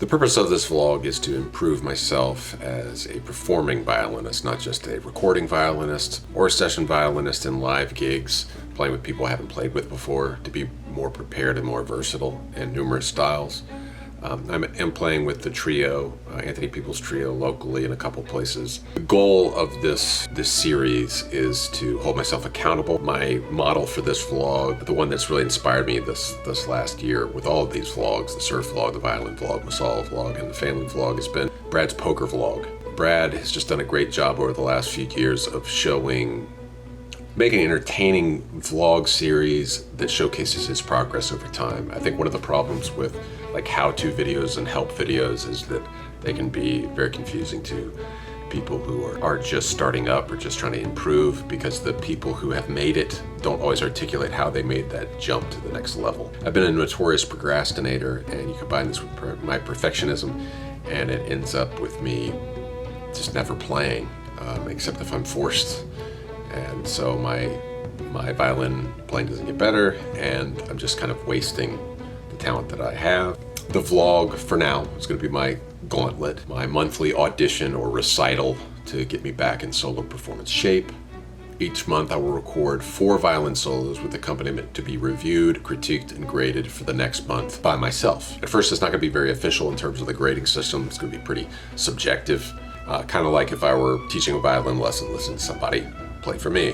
The purpose of this vlog is to improve myself as a performing violinist, not just a recording violinist or a session violinist in live gigs, playing with people I haven't played with before, to be more prepared and more versatile in numerous styles. I'm playing with the trio, Anthony Peoples Trio, locally in a couple places. The goal of this series is to hold myself accountable. My model for this vlog, the one that's really inspired me this last year with all of these vlogs, the surf vlog, the violin vlog, Masala vlog, and the family vlog, has been Brad's poker vlog. Brad has just done a great job over the last few years of making an entertaining vlog series that showcases his progress over time. I think one of the problems with like how-to videos and help videos is that they can be very confusing to people who are just starting up or just trying to improve, because the people who have made it don't always articulate how they made that jump to the next level. I've been a notorious procrastinator, and you combine this with my perfectionism, and it ends up with me just never playing, except if I'm forced. And so my violin playing doesn't get better, and I'm just kind of wasting the talent that I have. The vlog, for now, is going to be my gauntlet, my monthly audition or recital to get me back in solo performance shape. Each month I will record 4 violin solos with accompaniment to be reviewed, critiqued, and graded for the next month by myself. At first it's not going to be very official in terms of the grading system. It's going to be pretty subjective, kind of like if I were teaching a violin lesson, listening to somebody play for me,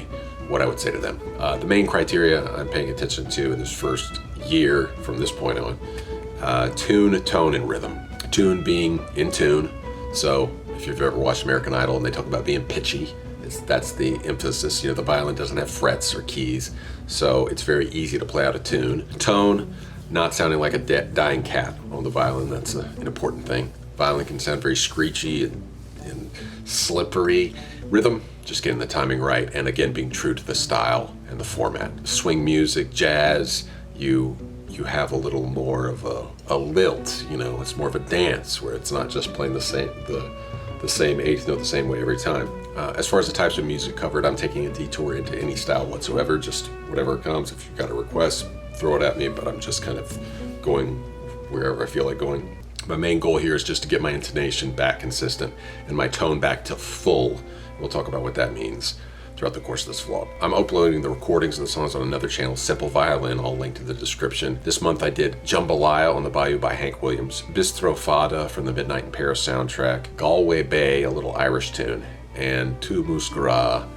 what I would say to them. The main criteria I'm paying attention to in this first year from this point on, tune, tone, and rhythm. Tune being in tune. So if you've ever watched American Idol and they talk about being pitchy, that's the emphasis. You know, the violin doesn't have frets or keys, so it's very easy to play out of tune. Tone, not sounding like a dying cat on the violin. That's an important thing. Violin can sound very screechy and slippery. Rhythm, just getting the timing right, and again being true to the style and the format. Swing music, jazz, you have a little more of a lilt, you know, it's more of a dance where it's not just playing the same eighth note the same way every time. As far as the types of music covered, I'm taking a detour into any style whatsoever, just whatever comes. If you've got a request, throw it at me, but I'm just kind of going wherever I feel like going. My main goal here is just to get my intonation back consistent and my tone back to full. We'll talk about what that means throughout the course of this vlog. I'm uploading the recordings of the songs on another channel, Simple Violin, all linked in the description. This month I did Jambalaya on the Bayou by Hank Williams, Bistro Fada from the Midnight in Paris soundtrack, Galway Bay, a little Irish tune, and Tu Muskara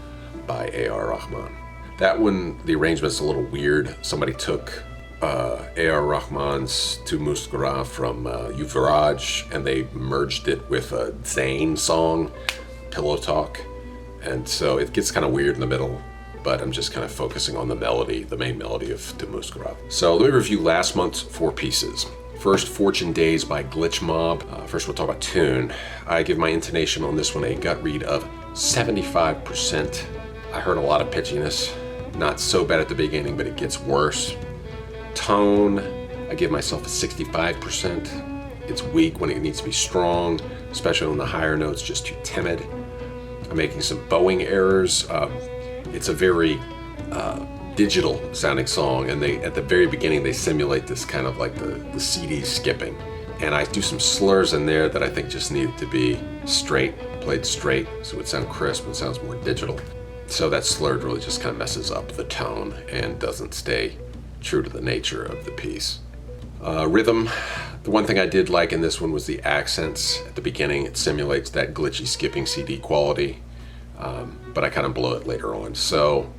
by A.R. Rahman. That one, the arrangement's a little weird. Somebody took A.R. Rahman's Tu Muskara from Yuvraj, and they merged it with a Zayn song, Pillow Talk. And so it gets kind of weird in the middle, but I'm just kind of focusing on the melody, the main melody of Tu Muskara. So let me review last month's 4 pieces. First, Fortune Days by Glitch Mob. First we'll talk about tune. I give my intonation on this one a gut read of 75%. I heard a lot of pitchiness. Not so bad at the beginning, but it gets worse. Tone, I give myself a 65%. It's weak when it needs to be strong, especially on the higher notes, just too timid. I'm making some bowing errors. It's a very digital sounding song, and at the very beginning they simulate this kind of like the CD skipping. And I do some slurs in there that I think just needed to be played straight, so it would sound crisp and sounds more digital. So that slurred really just kind of messes up the tone and doesn't stay true to the nature of the piece. Rhythm, the one thing I did like in this one was the accents at the beginning. It simulates that glitchy skipping CD quality, but I kind of blow it later on. So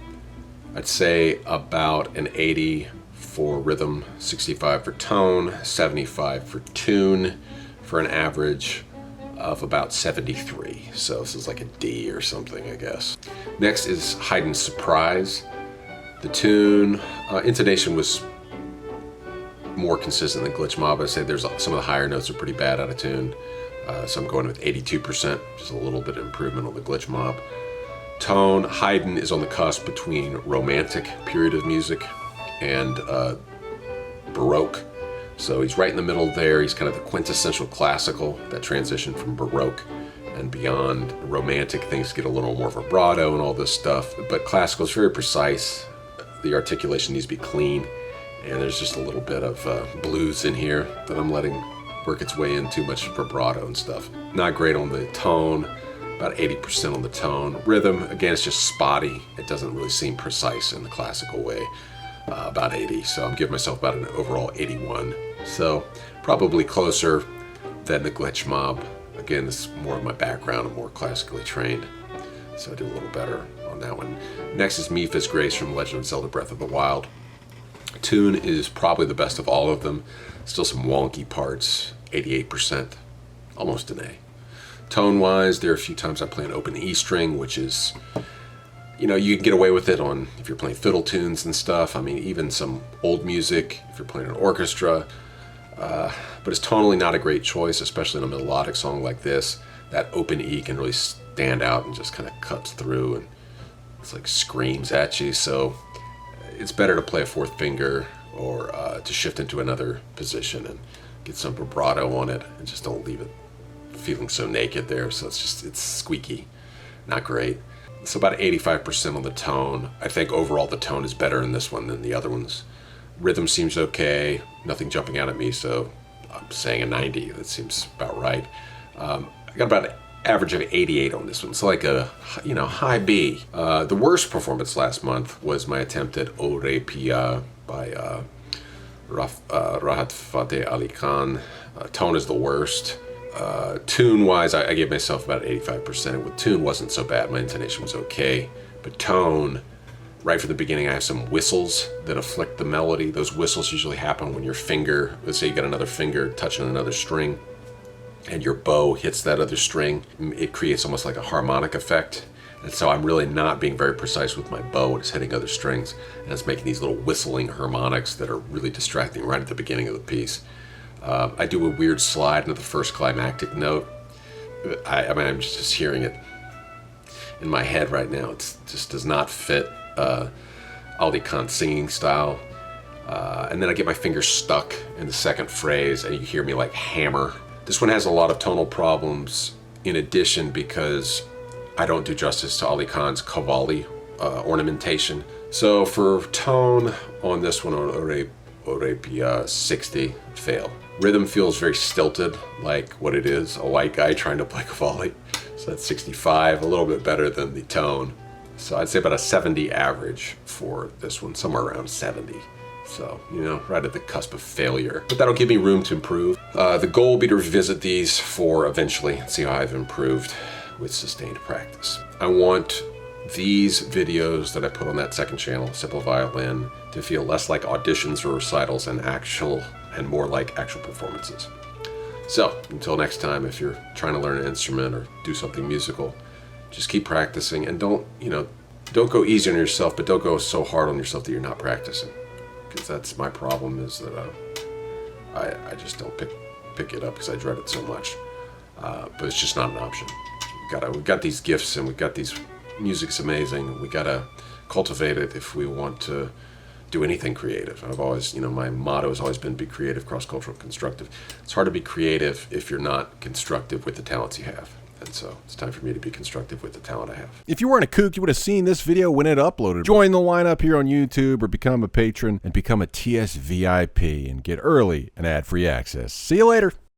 I'd say about an 80 for rhythm, 65 for tone, 75 for tune, for an average of about 73. So this is like a D or something, I guess. Next is Haydn's Surprise. The tune, intonation was more consistent than Glitch Mob. I'd say there's some of the higher notes are pretty bad out of tune. So I'm going with 82%, just a little bit of improvement on the Glitch Mob. Tone, Haydn is on the cusp between romantic period of music and Baroque. So he's right in the middle there. He's kind of the quintessential classical, that transition from Baroque and beyond. Romantic things get a little more vibrato and all this stuff, but classical is very precise. The articulation needs to be clean, and there's just a little bit of blues in here that I'm letting work its way in too much vibrato and stuff. Not great on the tone, about 80% on the tone. Rhythm, again, it's just spotty. It doesn't really seem precise in the classical way, about 80. So I'm giving myself about an overall 81. So probably closer than the Glitch Mob. Again, this is more of my background. I'm more classically trained, so I do a little better on that one. Next is Mipha's Grace from Legend of Zelda Breath of the Wild. Tune is probably the best of all of them. Still some wonky parts, 88%, almost an A. Tone-wise, there are a few times I play an open E string, which is, you know, you can get away with it on if you're playing fiddle tunes and stuff. I mean, even some old music, if you're playing an orchestra. But it's tonally not a great choice, especially in a melodic song like this. That open E can really stand out and just kind of cuts through and it's like screams at you. So it's better to play a fourth finger or to shift into another position and get some vibrato on it and just don't leave it feeling so naked there. So it's squeaky, not great. So about 85% on the tone. I think overall the tone is better in this one than the other ones. Rhythm seems okay, nothing jumping out at me, so I'm saying a 90. That seems about right. I got about an average of 88 on this one. It's like a, you know, high B. The worst performance last month was my attempt at Ore Pia by Rahat Fateh Ali Khan. Tone is the worst. Tune-wise, I gave myself about 85%. With tune wasn't so bad. My intonation was okay. But tone, right from the beginning, I have some whistles that afflict the melody. Those whistles usually happen when your finger, let's say you got another finger touching another string, and your bow hits that other string. It creates almost like a harmonic effect. And so I'm really not being very precise with my bow when it's hitting other strings. And it's making these little whistling harmonics that are really distracting right at the beginning of the piece. I do a weird slide into the first climactic note. I mean, I'm just hearing it in my head right now. It just does not fit Ali Khan's singing style. And then I get my fingers stuck in the second phrase and you hear me like hammer. This one has a lot of tonal problems in addition because I don't do justice to Ali Khan's Qawwali ornamentation. So for tone on this one, on Ore Pia 60, fail. Rhythm feels very stilted, like what it is, a white guy trying to play Qawwali. So that's 65, a little bit better than the tone. So I'd say about a 70 average for this one, somewhere around 70. So, you know, right at the cusp of failure. But that'll give me room to improve. The goal will be to revisit these for eventually and see how I've improved with sustained practice. I want these videos that I put on that second channel, Simple Violin, to feel less like auditions or recitals and more like actual performances. So, until next time, if you're trying to learn an instrument or do something musical, just keep practicing and don't go easy on yourself, but don't go so hard on yourself that you're not practicing. Because that's my problem, is that I just don't pick it up because I dread it so much. But it's just not an option. We've got these gifts and we've got these, music's amazing. We gotta cultivate it if we want to do anything creative. I've always, my motto has always been be creative, cross-cultural, constructive. It's hard to be creative if you're not constructive with the talents you have. And so it's time for me to be constructive with the talent I have. If you weren't a kook, you would have seen this video when it uploaded. Join the lineup here on YouTube or become a patron and become a TS VIP and get early and ad-free access. See you later.